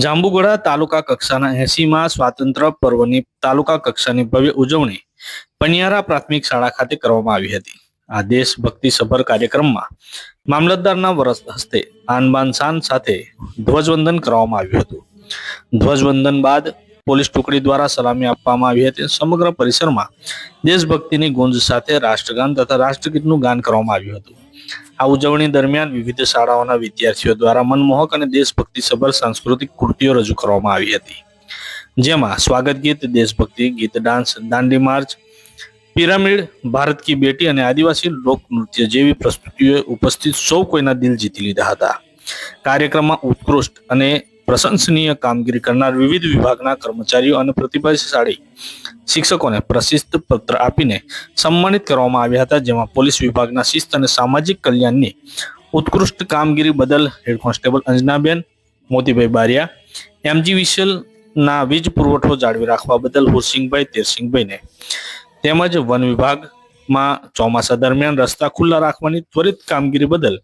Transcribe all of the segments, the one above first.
જાંબુઘોડા તાલુકા કક્ષાના 80મા સ્વાતંત્ર્ય પર્વની તાલુકા કક્ષાની ભવ્ય ઉજવણી પનિયારા પ્રાથમિક શાળા ખાતે કરવામાં આવી હતી. આ દેશભક્તિ સભર કાર્યક્રમમાં મામલતદારના હસ્તે આન બાન શાન સાથે ધ્વજવંદન કરવામાં આવ્યું હતું. ધ્વજવંદન બાદ પોલીસ ટુકડી દ્વારા સલામી આપવામાં આવી હતી. સમગ્ર પરિસરમાં દેશભક્તિની ગુંજ સાથે રાષ્ટ્રગાન તથા રાષ્ટ્રગીતનું ગાન કરવામાં આવ્યું હતું. આ ઉજવણી દરમિયાન વિવિધ શાળાઓના વિદ્યાર્થીઓ દ્વારા મનમોહક અને દેશભક્તિ સભર સાંસ્કૃતિક કૃતિઓ રજૂ કરવામાં આવી હતી, જેમાં સ્વાગત ગીત, દેશભક્તિ ગીત, dance, Dandi march, pyramid, Bharat કી બેટી અને આદિવાસી લોક નૃત્ય જેવી પ્રસ્તુતિઓએ ઉપસ્થિત સૌ કોઈના દિલ જીતી લીધા હતા. કાર્યક્રમમાં ઉત્કૃષ્ટ અને પ્રશંસનીય કામગીરી કરનાર વિવિધ વિભાગના કર્મચારીઓ અને પ્રતિભાશાળી શિક્ષકોને પ્રશિસ્ત પત્ર આપીને સન્માનિત કરવામાં આવ્યા હતા, જેમાં પોલીસ વિભાગના શિસ્ત અને સામાજિક કલ્યાણની ઉત્કૃષ્ટ કામગીરી બદલ હેડ કોન્સ્ટેબલ અંજનાબેન મોતીભાઈ બારિયા, MGVCLના વીજ પુરવઠો જાળવી રાખવા બદલ હુરસિંહભાઈ તેરસિંહભાઈને તેમજ વન વિભાગમાં ચોમાસા દરમિયાન રસ્તા ખુલ્લા રાખવાની ત્વરિત કામગીરી બદલ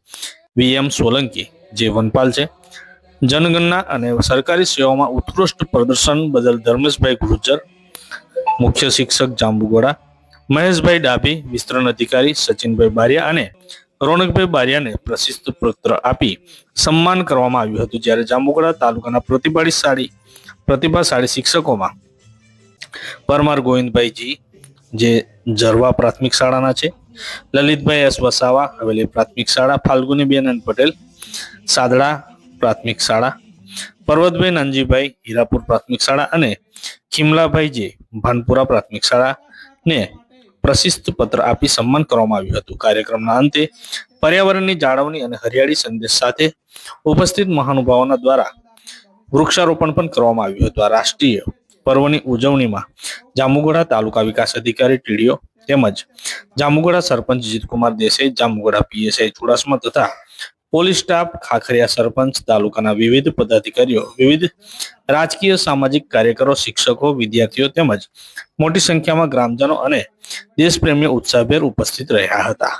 VM સોલંકી, જે વનપાલ છે, જનગણના અને સરકારી સેવામાં ઉત્કૃષ્ટ પ્રદર્શન બદલ ધર્મેશભાઈ ગુર્જર, મુખ્ય શિક્ષક જાંબુઘોડા, મહેશભાઈ ડાભી, વિસ્તરણ અધિકારી સચિનભાઈ બારિયા અને રોનકભાઈ બારિયાને પ્રશિસ્ત પત્ર આપી સન્માન કરવામાં આવ્યું હતું. જ્યારે જાંબુઘોડા તાલુકાના પ્રતિભાશાળી શિક્ષકોમાં પરમાર ગોવિંદભાઈજી, જે જરવા પ્રાથમિક શાળાના છે, લલિતભાઈ S વસાવા, હવેલી પ્રાથમિક શાળા, ફાલ્ગુનીબેન N પટેલ, સાદડા પ્રાથમિક શાળા, પર્વતભાઈ નાનજીભાઈ, હીરાપુર પ્રાથમિક શાળા અને ખીમલાભાઈ, જે ભાનપુરા પ્રાથમિક શાળાને પ્રશિસ્ત પત્ર આપી સન્માન કરવામાં આવ્યું હતું. કાર્યક્રમના અંતે પર્યાવરણની જાળવણી અને હરિયાળી સંદેશ સાથે ઉપસ્થિત મહાનુભાવોના દ્વારા વૃક્ષારોપણ પણ કરવામાં આવ્યું હતું. આ રાષ્ટ્રીય પર્વની ઉજવણીમાં જાંબુઘોડા તાલુકા વિકાસ અધિકારી TDO તેમજ જાંબુઘોડા સરપંચ જીતકુમાર દેસાઈ, જાંબુઘોડા PSI ચુડાસમા તથા પોલીસ સ્ટાફ, ખાખરિયા સરપંચ, તાલુકાના વિવિધ પદાધિકારીઓ, વિવિધ રાજકીય સામાજિક કાર્યકરો, શિક્ષકો, વિદ્યાર્થીઓ તેમજ મોટી સંખ્યામાં ગ્રામજનો અને દેશપ્રેમીઓ ઉત્સાહભેર ઉપસ્થિત રહ્યા હતા.